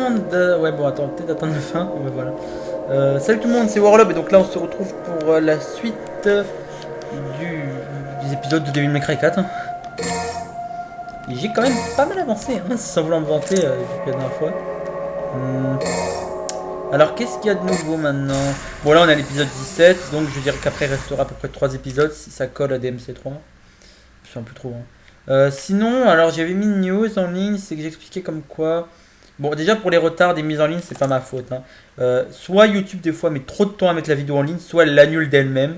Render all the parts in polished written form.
monde. Ouais, bon, attends, peut-être attendre la fin. Ouais, voilà. Salut tout le monde, c'est Warlob et donc là on se retrouve pour la suite des épisodes de Devil May Cry 4. Et j'ai quand même pas mal avancé, hein, sans vouloir me vanter depuis la dernière fois. Alors qu'est-ce qu'il y a de nouveau maintenant? Bon, là on est à l'épisode 17, donc je dirais qu'après il restera à peu près 3 épisodes si ça colle à DMC3. Je suis un peu trop. Sinon, alors j'avais mis une news en ligne, c'est que j'expliquais comme quoi. Bon, déjà pour les retards des mises en ligne, c'est pas ma faute, hein. Soit YouTube des fois met trop de temps à mettre la vidéo en ligne, soit elle l'annule d'elle-même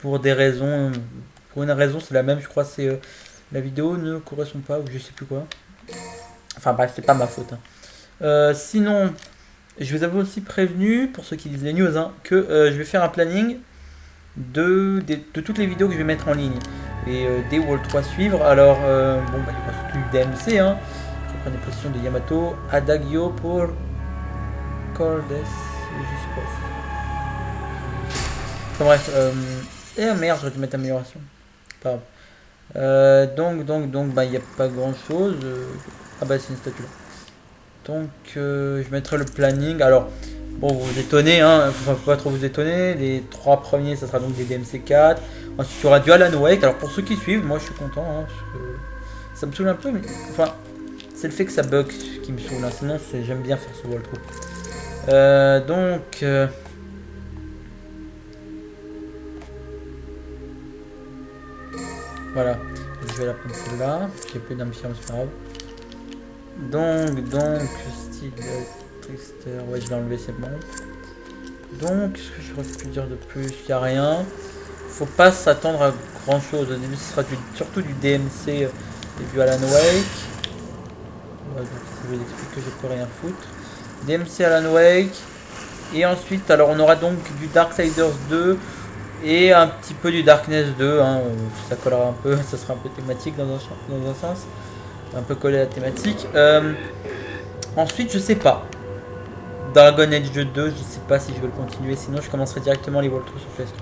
pour des raisons. Pour une raison, c'est la même, je crois, c'est la vidéo ne correspond pas ou je sais plus quoi. Enfin bref, c'est pas ma faute, hein. Sinon, je vous avais aussi prévenu pour ceux qui lisent les news, hein, que je vais faire un planning de toutes les vidéos que je vais mettre en ligne et des World 3 suivre. Alors, bon, bah, il y aura surtout du DMC, hein. Reprenez position de Yamato, Adagio pour Cordes, je sais pas. Enfin bref, et merde, j'aurais dû mettre amélioration. Pas grave. Donc, bah, il n'y a pas grand chose. Ah, bah, c'est une statue là. Donc, je mettrai le planning. Alors, bon, vous vous étonnez, hein, faut pas trop vous étonner. Les 3 premiers, ça sera donc des DMC4. Ensuite, il y aura du Alan Wake. Alors, pour ceux qui suivent, moi je suis content, hein, parce que ça me saoule un peu, mais enfin, c'est le fait que ça bug qui me saoule, hein. Sinon, j'aime bien faire ce walkthrough. Voilà, je vais la prendre celle-là. J'ai plus d'ambition, c'est pas grave. Donc, style Trickster, ouais, je l'ai enlevé, c'est bon. Donc, ce que j'aurais pu dire de plus, il n'y a rien. Faut pas s'attendre à grand chose. Au début, ce sera surtout du DMC et du Alan Wake. Ouais, donc ça veut expliquer que je peux rien foutre. DMC Alan Wake. Et ensuite, alors on aura donc du Darksiders 2 et un petit peu du Darkness 2. Hein, ça collera un peu, ça sera un peu thématique dans un sens. Un peu collé à la thématique. Ensuite, je sais pas. Dragon Age 2, je sais pas si je vais le continuer. Sinon, je commencerai directement les walkthroughs sur PS3.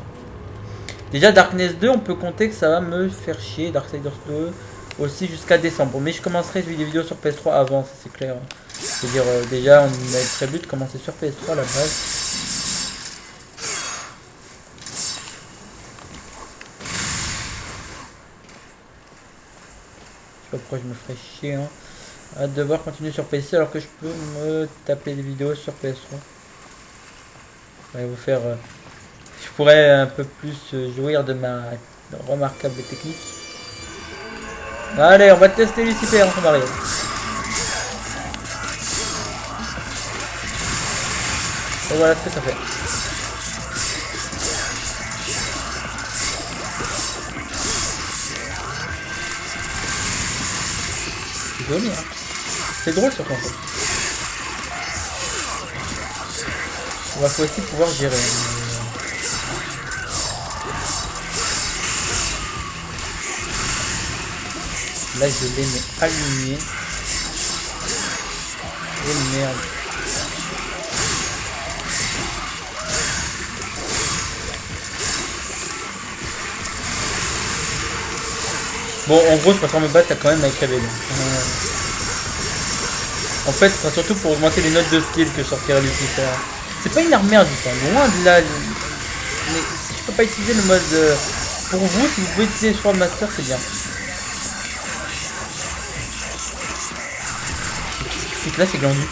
Déjà, Darkness 2, on peut compter que ça va me faire chier. Darksiders 2 aussi jusqu'à décembre. Mais je commencerai des vidéos sur PS3 avant, ça c'est clair. C'est-à-dire, déjà, on avait prévu de commencer sur PS3 à la base. Je sais pas pourquoi je me ferais chier, hein, à devoir continuer sur PC alors que je peux me taper des vidéos sur PS3. Je vais vous faire. Je pourrais un peu plus jouir de ma remarquable technique. Allez, on va tester Lucifer en Mario. Et voilà ce que ça fait. C'est joli, hein. C'est drôle sur console. Il faut aussi pouvoir gérer. Là, je l'ai aligné. Oh merde. Bon, en gros, je préfère me battre quand même avec la BD. En fait, c'est surtout pour augmenter les notes de skill que je sortirai Lucifer. C'est pas une arme merde, ça. Loin de là. Mais si je peux pas utiliser le mode. Pour vous, si vous pouvez utiliser le Sword Master, c'est bien. Qu'est-ce qu'il fout là, c'est glandu?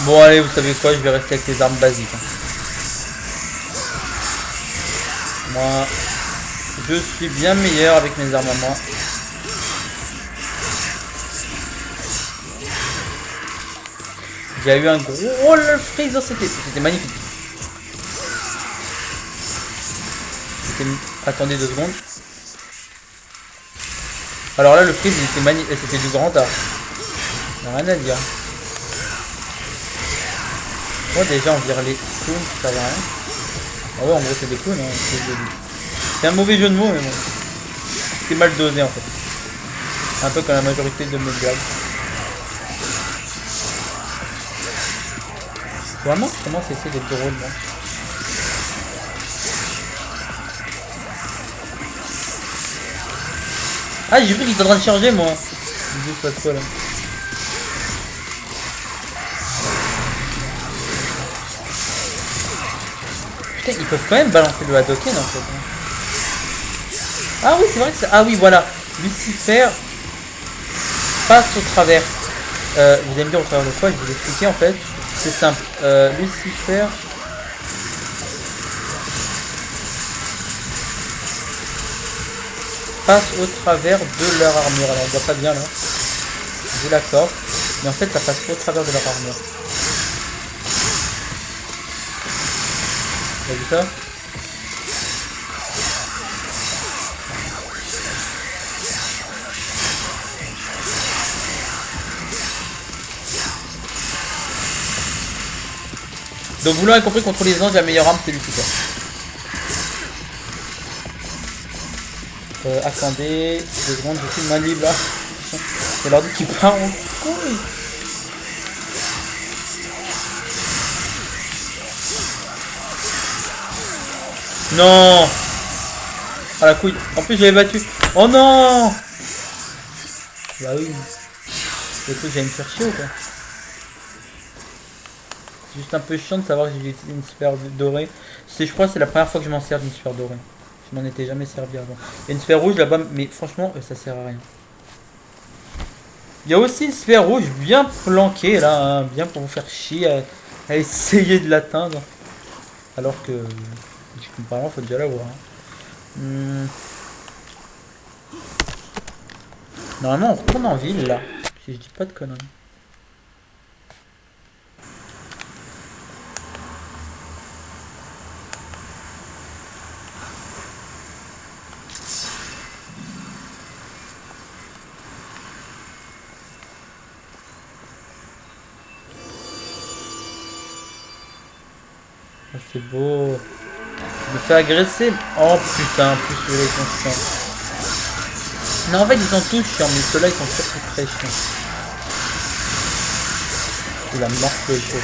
Bon allez, vous savez quoi, je vais rester avec les armes basiques, hein. Moi, je suis bien meilleur avec mes armes à moi. J'ai eu un gros freeze dans c'était magnifique. Attendez 2 secondes. Alors là, le freeze, il était magnifique, c'était du grand art. Rien à dire. Moi déjà on vire les clowns, ça va rien. Ah ouais, en gros c'est des clowns, hein. C'est un mauvais jeu de mots mais bon. c'était mal dosé en fait. Un peu comme la majorité de mes blagues. Vraiment, je commence à essayer d'être drôle, moi. Ah, j'ai cru qu'il était en train de charger, moi. Je sais pas quoi, là. Putain, ils peuvent quand même balancer le Hadoken, en fait. Ah oui, c'est vrai que c'est... Ah oui, voilà. Lucifer passe au travers. Vous allez me dire au travers de quoi? Je vais vous expliquer, en fait. C'est simple. Lucifer... passe au travers de leur armure. Alors on voit pas bien là. Je l'accorde. Mais en fait ça passe au travers de leur armure. Vous avez vu ça? Donc vous l'aurez compris, contre les anges, la meilleure arme c'est Lucifer. Attendez, 2 secondes, je suis main libre là. C'est l'ordi qui part en couille. Non. Ah la couille. En plus j'avais battu. Oh non. Bah oui. Le truc j'allais me faire chier ou quoi? C'est juste un peu chiant de savoir que j'ai utilisé une sphère dorée. Je crois que c'est la première fois que je m'en sers d'une sphère dorée. Je m'en étais jamais servi avant. Il y a une sphère rouge là-bas, mais franchement, ça sert à rien. Il y a aussi une sphère rouge bien planquée là, hein, bien pour vous faire chier à essayer de l'atteindre. Alors que, apparemment, faut déjà l'avoir. Hein. Normalement, on retourne en ville là, si je dis pas de conneries. C'est beau. Je me fais agresser. Oh putain, plus les conscients. Non, en fait, ils sont tous chiants, mais ceux-là, ils sont surtout très chiants. Il a morflé, je vois.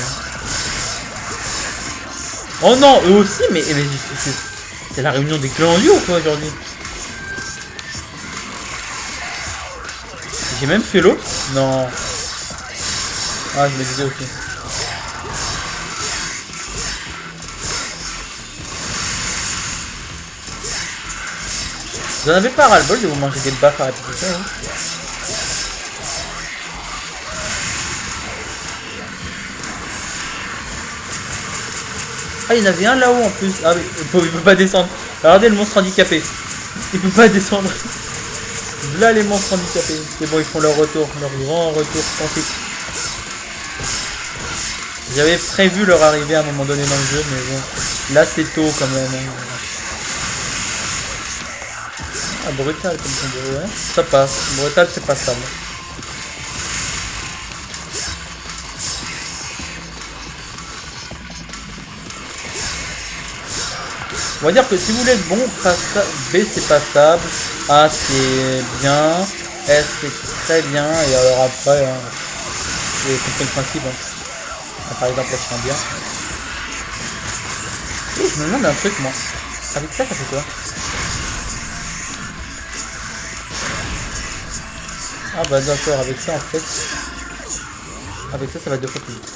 Oh non, eux aussi, mais c'est la réunion des clans Liu ou quoi aujourd'hui? J'ai même fait l'autre? Non. Ah, je me disais aussi. Vous en avez pas ras-le-bol de vous manger des baffes à répétition, hein? Ah, il y en avait un là-haut en plus. Ah oui, il peut pas descendre. Regardez le monstre handicapé. Il peut pas descendre. Là les monstres handicapés. C'est bon, ils font leur retour, leur grand retour quantique. J'avais prévu leur arrivée à un moment donné dans le jeu, mais bon. Là c'est tôt quand même. Ah, brutal comme combo, ouais. Ça passe. Brutal, c'est passable. On va dire que si vous voulez être bon, B c'est passable, A c'est bien, S c'est très bien, et alors après, hein, vous avez compris le principe. Hein. Par exemple, là je sens bien. Et je me demande un truc, moi. Avec ça, ça fait quoi? Ah bah d'accord, avec ça en fait, avec ça va 2 fois plus vite.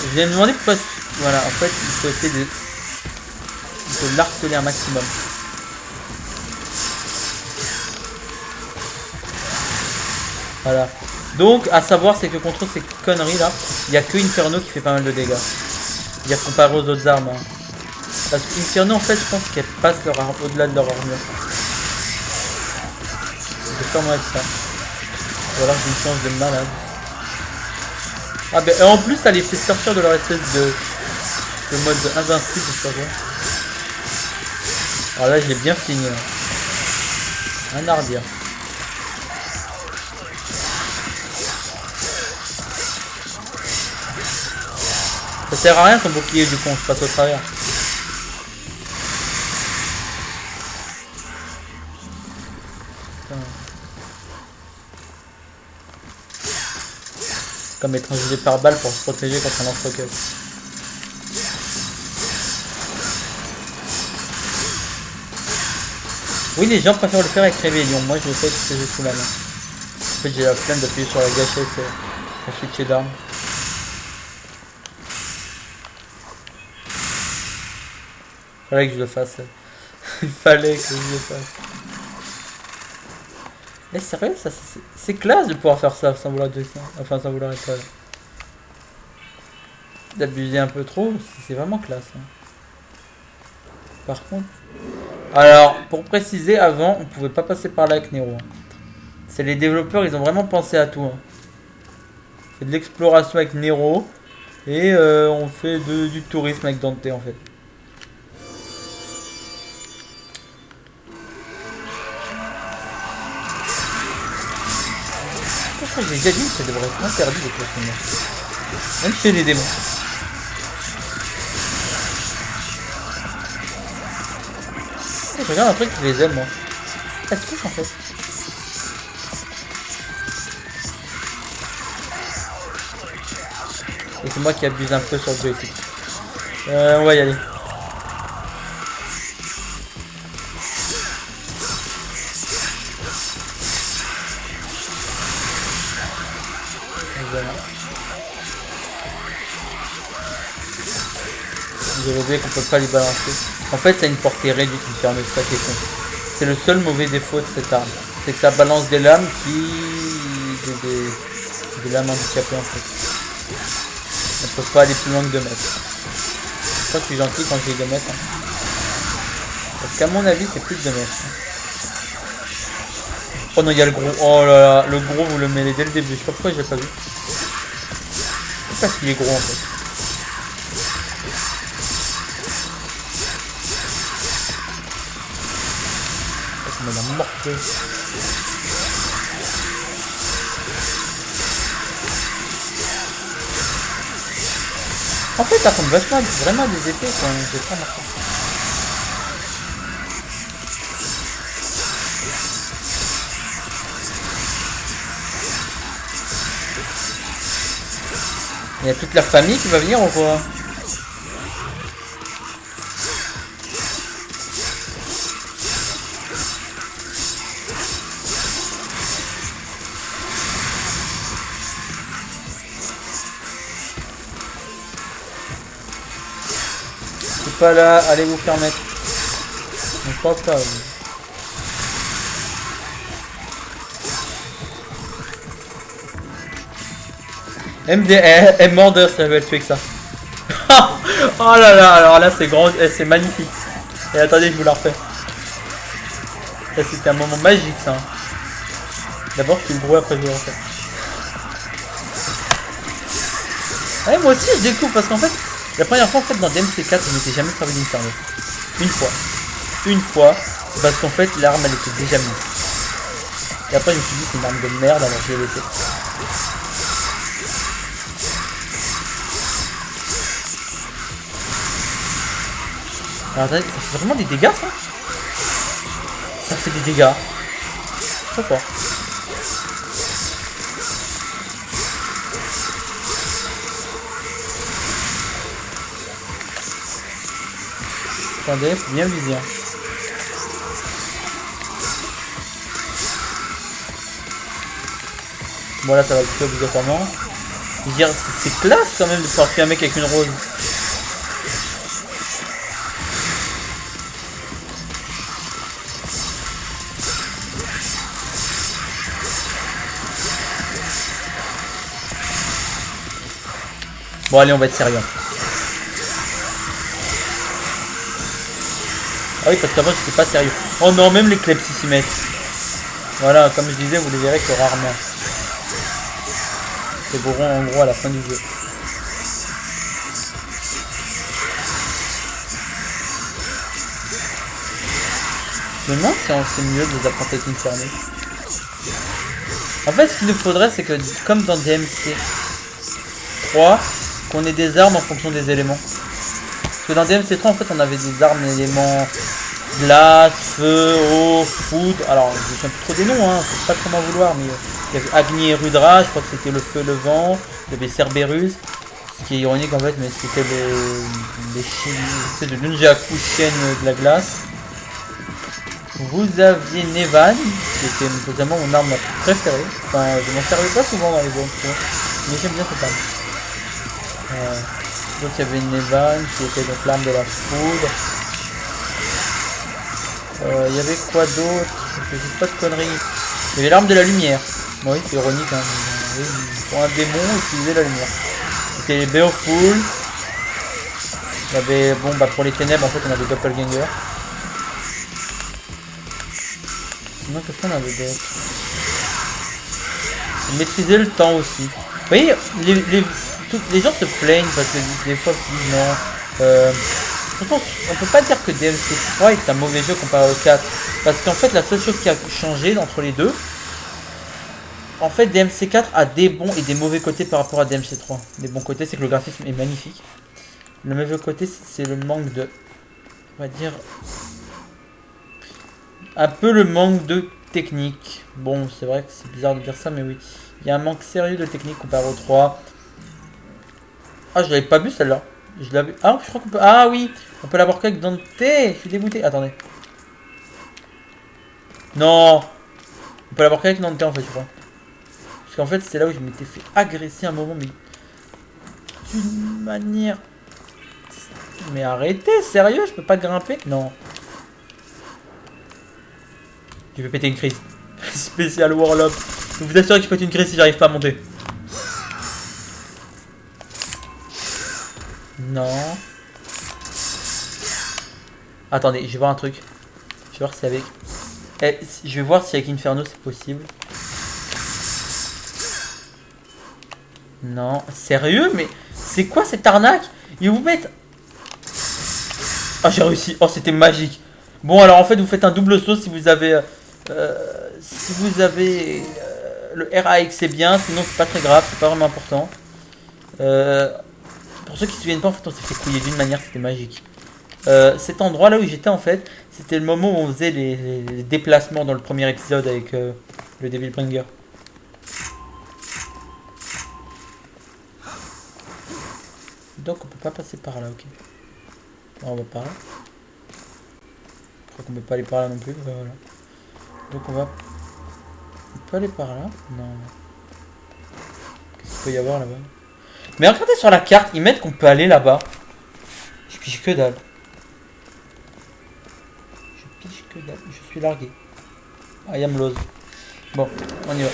Je vais me demander pourquoi, voilà, en fait il faut essayer de l'harceler un maximum. Voilà. Donc à savoir c'est que contre ces conneries là, il n'y a que Inferno qui fait pas mal de dégâts. Dire comparé aux autres armes. Hein. Parce qu'Inferno en fait je pense qu'elles passent au-delà de leur armure. C'est sûrement être ça. Ou alors j'ai une chance de malade. Ah ben et en plus ça les fait sortir de leur espèce de mode invincible je sais pas. Alors là je l'ai bien fini là. Un arbitre. Ça sert à rien son bouclier du con, je passe au travers. C'est comme être injugé par balle pour se protéger contre un lance-roquette. Oui, les gens préfèrent le faire avec Rébellion. Moi, je le fais parce que j'ai sous la main. En fait, j'ai la flemme d'appuyer sur la gâchette pour switcher d'armes. Fallait que je le fasse. Il fallait que je le fasse. Mais sérieux, ça c'est classe de pouvoir faire ça sans vouloir dessin. Enfin, sans vouloir être d'abuser un peu trop, c'est vraiment classe. Hein. Par contre... Alors, pour préciser, avant, on pouvait pas passer par là avec Nero. Hein. C'est les développeurs, ils ont vraiment pensé à tout. Hein. On fait de l'exploration avec Nero. Et on fait du tourisme avec Dante, en fait. J'ai déjà dit que ça devrait être interdit de cloisonner. Même chez les démons. Je regarde un truc que je les aime moi. Ça se couche en fait. Et c'est moi qui abuse un peu sur le joystick. On va y aller. Voilà. J'avais oublié qu'on peut pas les balancer. En fait, ça a une portée réduite, une ferme ça qui est con. C'est le seul mauvais défaut de cette arme. C'est que ça balance des lames qui... des lames handicapées en fait. On ne peut pas aller plus loin que 2 mètres. Je crois que je suis gentil quand je dis 2 mètres. Hein. Parce qu'à mon avis, c'est plus de 2 mètres. Oh non, il y a le gros. Oh là là, le gros, vous le mêlez dès le début. Je sais pas pourquoi je l'ai pas vu. C'est parce qu'il est gros en fait. On a morflé. En fait, ça ressemble vachement vraiment à des épées quand j'ai pas marqué. Il y a toute la famille qui va venir ou quoi? C'est pas là, allez vous faire mettre. Je crois pas. Oui. MD, Mordeur, ça va être tuer que ça. Oh là là, alors là c'est grand, c'est magnifique. Et attendez, je vous la refais. Ça c'était un moment magique ça. D'abord je suis le gros, après je vous le refais. Ouais, moi aussi je découvre parce qu'en fait, la première fois en fait dans DMC4 je m'étais jamais servi d'inferno. Une fois. Une fois, c'est parce qu'en fait l'arme elle était déjà mise. Et après je me suis dit c'est une arme de merde alors je l'ai laissée. Alors attendez, ça fait vraiment des dégâts ça? Ça fait des dégâts. Très fort. Attendez, faut bien viser. Hein. Bon là ça va le tuer obligatoirement. Je veux dire, c'est classe quand même de pouvoir tuer un mec avec une rose. Bon allez, on va être sérieux. Ah oui, parce qu'avant j'étais pas sérieux. Oh non, même les kleps s'y mettent. Voilà, comme je disais, vous les verrez que rarement. C'est beau en gros à la fin du jeu. Je me demande si c'est mieux de les apprendre avec une fermée. En fait, ce qu'il nous faudrait, c'est que, comme dans DMC 3, qu'on ait des armes en fonction des éléments. Parce que dans DMC3 en fait on avait des armes éléments glace, feu, eau, foudre. Alors je ne sais plus trop des noms, hein, faut pas trop m'en vouloir, mais il y avait Agni et Rudra, je crois que c'était le feu, le vent, il y avait Cerberus. Ce qui est ironique en fait, mais c'était les de Nunjaku chienne de la glace. Vous aviez Nevan, qui était totalement mon arme la plus préférée. Enfin, je m'en servais pas souvent dans les autres, mais j'aime bien cette arme. Donc il y avait Nevan, qui était donc l'arme de la foudre. Il y avait quoi d'autre? Je dis pas de conneries. Il y avait l'arme de la lumière. Oui, c'est ironique, hein. Pour un démon, utiliser la lumière. C'était Beowulf. Il y avait, bon, bah pour les ténèbres, en fait, on avait Doppelganger. Sinon, qu'est-ce qu'on avait d'autre? Maîtriser le temps aussi. Vous voyez, les gens se plaignent parce que des fois, ils disent non. Franchement, on peut pas dire que DMC3 est un mauvais jeu comparé au 4. Parce qu'en fait, la seule chose qui a changé entre les deux, en fait, DMC4 a des bons et des mauvais côtés par rapport à DMC3. Les bons côtés, c'est que le graphisme est magnifique. Le mauvais côté, c'est le manque de... On va dire... Un peu le manque de technique. Bon, c'est vrai que c'est bizarre de dire ça, mais oui. Il y a un manque sérieux de technique comparé au 3. Ah, je l'avais pas vu celle-là. Je l'avais... Ah, je crois qu'on peut... Ah oui, on peut l'avoir qu'avec Dante. Je suis dégoûté. Attendez. Non. On peut l'avoir qu'avec Dante en fait, je crois. Parce qu'en fait, c'est là où je m'étais fait agresser un moment, mais... d'une manière... Mais arrêtez, sérieux, je peux pas grimper? Non. Je vais péter une crise. Spécial Warlock. Je vous assure que je pète une crise si j'arrive pas à monter. Non. Attendez, je vais voir un truc. Je vais voir si avec... je vais voir si avec Inferno c'est possible. Non. Sérieux? Mais c'est quoi cette arnaque? Ils vous mettent... Ah, j'ai réussi. Oh, c'était magique. Bon, alors en fait, vous faites un double saut si vous avez... le RAX, c'est bien. Sinon, c'est pas très grave. C'est pas vraiment important. Pour ceux qui se souviennent pas, en fait, on s'est fait couiller d'une manière. C'était magique. Cet endroit là où j'étais en fait, c'était le moment où on faisait les déplacements dans le premier épisode avec le Devil Bringer. Donc on peut pas passer par là, ok. Non, on va par là. Je crois qu'on peut pas aller par là non plus, voilà. Donc on va... On peut aller par là? Non. Qu'est-ce qu'il peut y avoir là-bas? Mais regardez sur la carte, ils mettent qu'on peut aller là-bas. Je pige que dalle. Je suis largué. I am lost. Bon, on y va.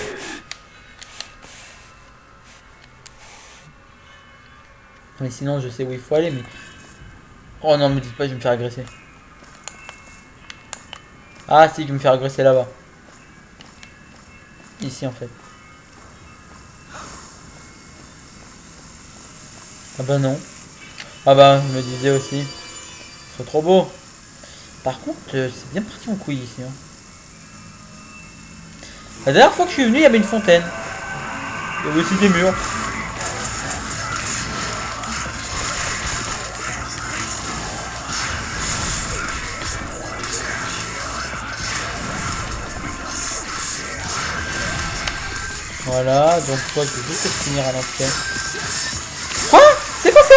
Mais sinon, je sais où il faut aller, mais... Oh non, me dites pas, je vais me faire agresser. Ah si, je vais me faire agresser là-bas. Ici, en fait. Ah bah non. Ah bah, je me disais aussi. C'est trop beau. Par contre, c'est bien parti en couille ici. Hein. La dernière fois que je suis venu, il y avait une fontaine. Il y avait aussi des murs. Voilà, donc toi, je vais juste finir à l'ancienne. Quoi? C'est quoi ça?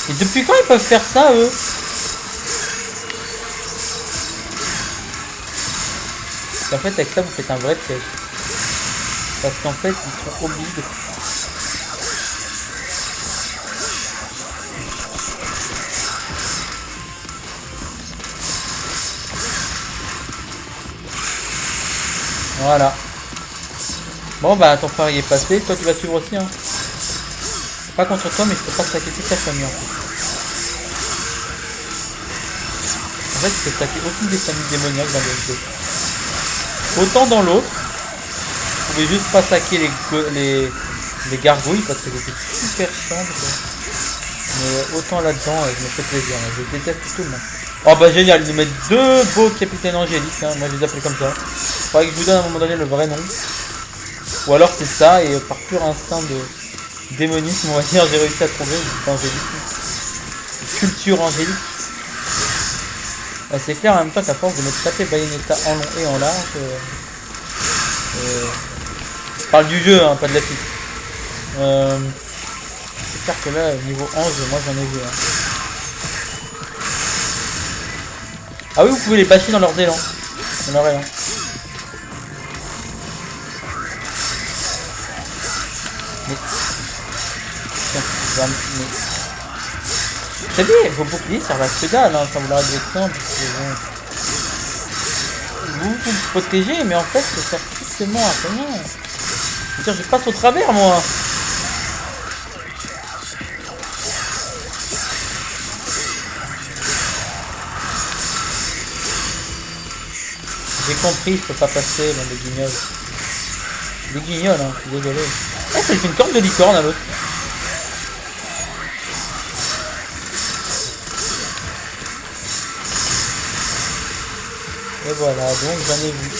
Et depuis quand ils peuvent faire ça, eux? En fait, avec ça, vous faites un vrai piège. Parce qu'en fait, ils sont obligés de... Voilà. Bon, bah, ton frère y est passé. Toi, tu vas suivre aussi, hein. Pas contre toi, mais je peux pas te sacrifier ta famille, en fait. fait, je peux saquer aucune des familles démoniaques dans le jeu. Autant dans l'autre, je pouvais juste pas saquer les gargouilles parce que c'était super chiant. Mais autant là-dedans, je me fais plaisir. Hein. Je déteste tout le monde. Oh bah génial, ils nous mettent deux beaux capitaines angéliques. Hein. Moi je les appelle comme ça. Faudrait que je vous donne à un moment donné le vrai nom. Ou alors c'est ça, et par pur instinct de démonisme, on va dire, j'ai réussi à trouver angélique. Culture angélique. Ah, c'est clair en même temps qu'à force de me taper Bayonetta en long et en large. Je parle du jeu, hein, pas de la suite. C'est clair que là, niveau ange, moi j'en ai vu. Hein. Ah oui, vous pouvez les bâcher dans leurs élans. Dans leur élan. Mais... Très bien, vos boucliers servent à que dalle, hein, sans vouloir être vexant, parce que vous protégez, mais en fait, ça sert strictement à rien. Je veux dire, je passe au travers, moi. J'ai compris, je peux pas passer dans des guignols. Des guignols, hein, je suis désolé. Ah, ça fait une corne de licorne à l'autre. Et voilà, donc j'en ai vu.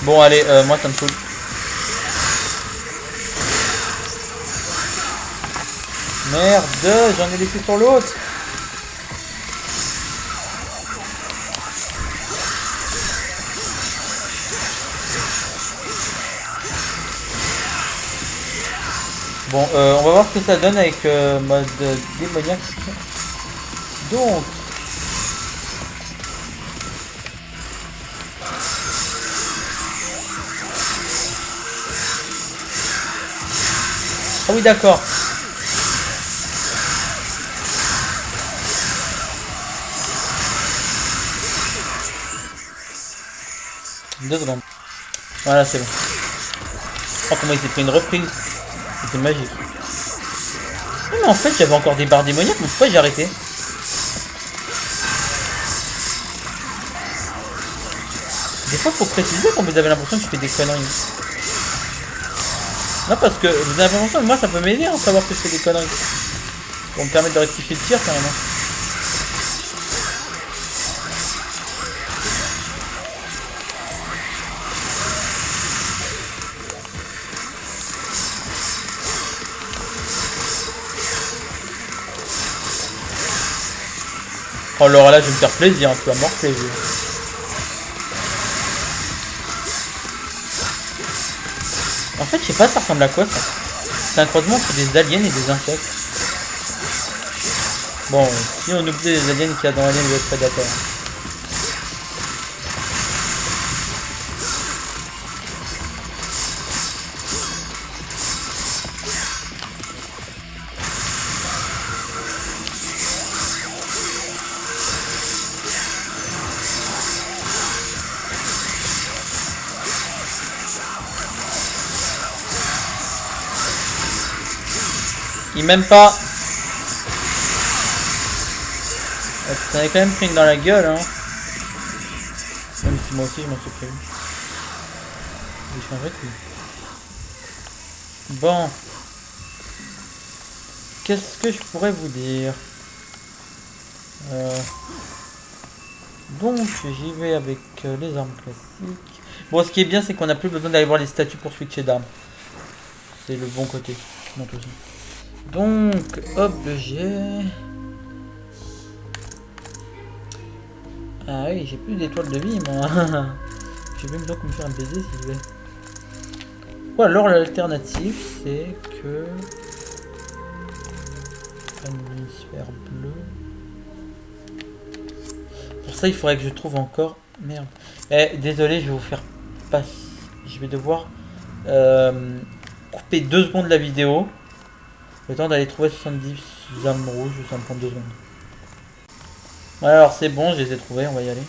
Bon, allez, moi ça me saoule. Merde, j'en ai laissé sur l'autre. Bon, on va voir ce que ça donne avec mode démoniaque. Donc... Ah oui, d'accord. Deux secondes. Voilà, c'est bon. Oh, comment il s'est pris une reprise. C'était magique. Non, mais en fait, j'avais encore des barres démoniaques, mais pourquoi j'ai arrêté? Des fois, faut préciser quand vous avez l'impression que je fais des conneries. Non, parce que vous avez l'impression que moi, ça peut m'aider à savoir que je fais des conneries. Pour me permettre de rectifier le tir, carrément. Oh, alors là, je vais me faire plaisir, tu vas morfler. En fait, je sais pas, ça ressemble à quoi ça? C'est un croisement entre des aliens et des insectes. Bon, si on oublie les aliens qu'il y a dans Alien vs Predator. Il m'aime pas. Ça avait quand même pris une dans la gueule, hein. Même si moi aussi je m'en suis pris. Je changerai tout. Bon. Qu'est-ce que je pourrais vous dire? Donc j'y vais avec les armes classiques. Bon, ce qui est bien, c'est qu'on n'a plus besoin d'aller voir les statues pour switcher d'armes. C'est le bon côté. Non, tout ça. Donc, objet. Ah oui, j'ai plus d'étoiles de vie, moi. Je vais même donc me faire un baiser si je vais. Ou alors l'alternative, c'est que... Un hémisphère bleu. Pour ça, il faudrait que je trouve encore... Merde. Eh, désolé, je vais vous faire passer... Je vais devoir couper 2 secondes de la vidéo. Le temps d'aller trouver 70 âmes rouges, ça me prend 2 secondes. Alors c'est bon, je les ai trouvés, on va y aller.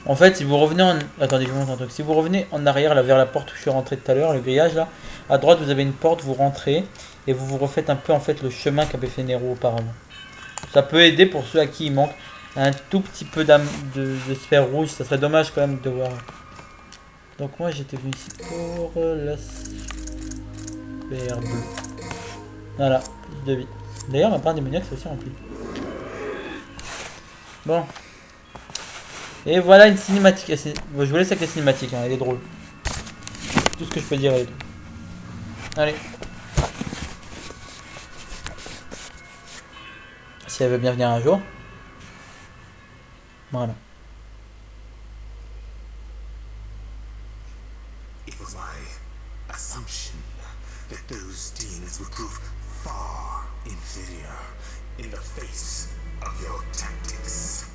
En fait, si vous revenez en... Attendez, je vous montre un truc. Si vous revenez en arrière, là, vers la porte où je suis rentré tout à l'heure, le grillage, là, à droite, vous avez une porte, vous rentrez, et vous vous refaites un peu, en fait, le chemin qu'avait fait Nero auparavant. Ça peut aider pour ceux à qui il manque un tout petit peu de sphère rouge. Ça serait dommage, quand même, de voir... Donc, moi, j'étais venu ici pour la sphère bleue. Voilà, plus de vie. D'ailleurs, ma part démoniaque, c'est aussi rempli. Bon. Et voilà une cinématique. Je vous laisse avec la cinématique, hein, elle est drôle. Tout ce que je peux dire, elle est drôle. Allez. Si elle veut bien venir un jour. Voilà. It was my assumption that those demons would prove far inferior in the face of your tactics.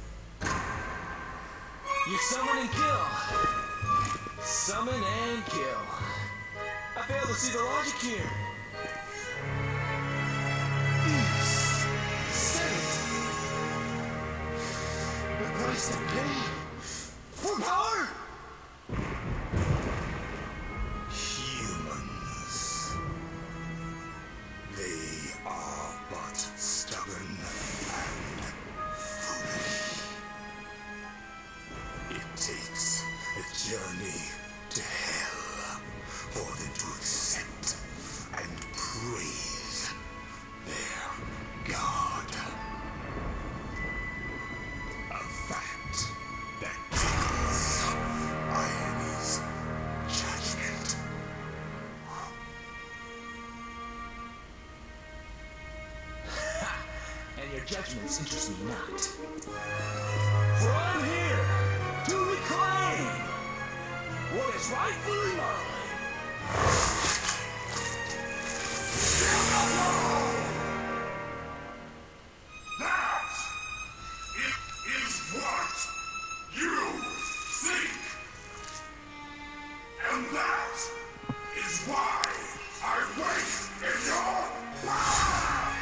You summon and kill. Summon and kill. I fail to see the logic here. These said it. The price to pay for power. Humans. They are but stubborn and foolish. It takes a journey to hell for them to accept and praise their god. A fact that tickles Irony's judgment. And your judgments interest me not. For I'm here to reclaim what is rightfully mine. That is what you seek. And that is why I wait in your power.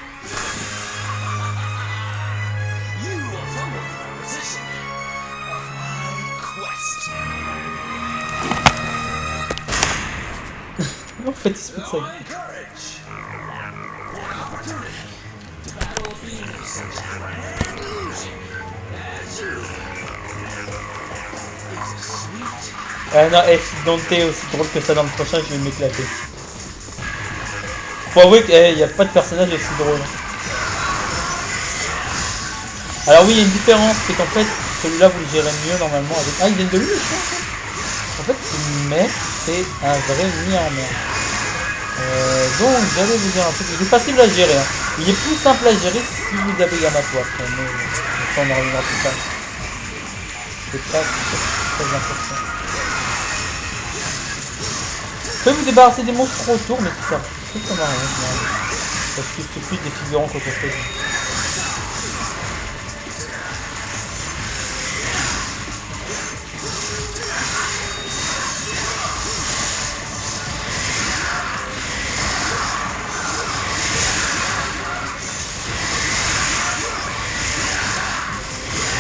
You will fumble the proposition of my quest. En fait, il se fait ça. Though I encourage the opportunity to battle beings such grand illusion as you is a sweet. Ah non, si Dante est aussi drôle que ça dans le prochain, je vais m'éclater. Faut avouer qu'il n'y a pas de personnage aussi drôle. Alors oui, il y a une différence, c'est qu'en fait, celui-là vous le gérez mieux normalement avec... Ah, il vient de lui, je pense. En fait, mais c'est un vrai mis en mer. Donc, j'allais vous dire un truc. Il est facile à gérer. Hein. Il est plus simple à gérer si vous avez Yamato après. Mais ça, on en reviendra plus tard. C'est pas très important. Vous pouvez vous débarrasser des monstres autour, mais c'est ça. C'est comme rien. Parce que c'est plus des figurants qu'autre chose.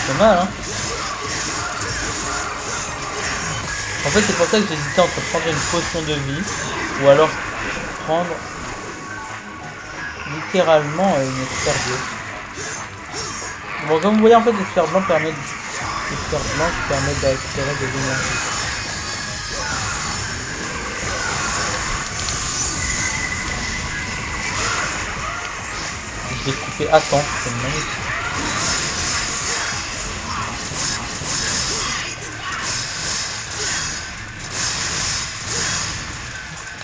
C'est mal, hein. En fait, c'est pour ça que j'hésitais entre prendre une potion de vie ou alors prendre littéralement une sphère bleue. Bon, comme vous voyez, en fait, les sphères blanches permettent de récupérer de l'énergie. Je vais couper à temps, c'est magnifique.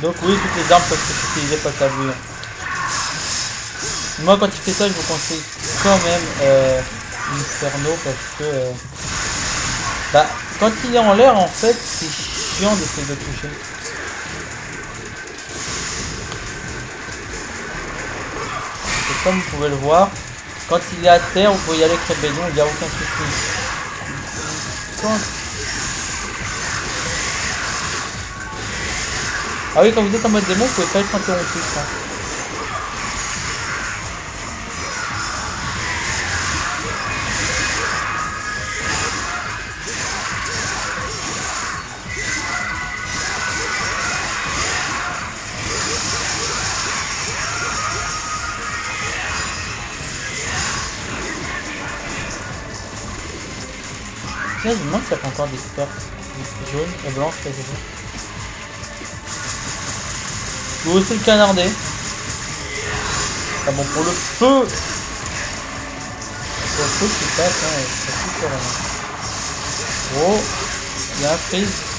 Donc oui, toutes les armes peuvent être utilisées face à lui. Moi, quand il fait ça, je vous conseille quand même Inferno parce que bah, quand il est en l'air, en fait, c'est chiant d'essayer de toucher. Et comme vous pouvez le voir, quand il est à terre, vous pouvez y aller avec rébellion, il n'y a aucun souci. Ah oui, quand vous êtes en mode démon, vous pouvez pas être interrompu, ça. Tiens, je me demande s'il y a pas encore des pertes jaunes et blanches. C'est bon. Je vais aussi le canarder. Ah bon, pour le feu. Pour le feu qui passe, hein, c'est super. Oh, il y a un freeze.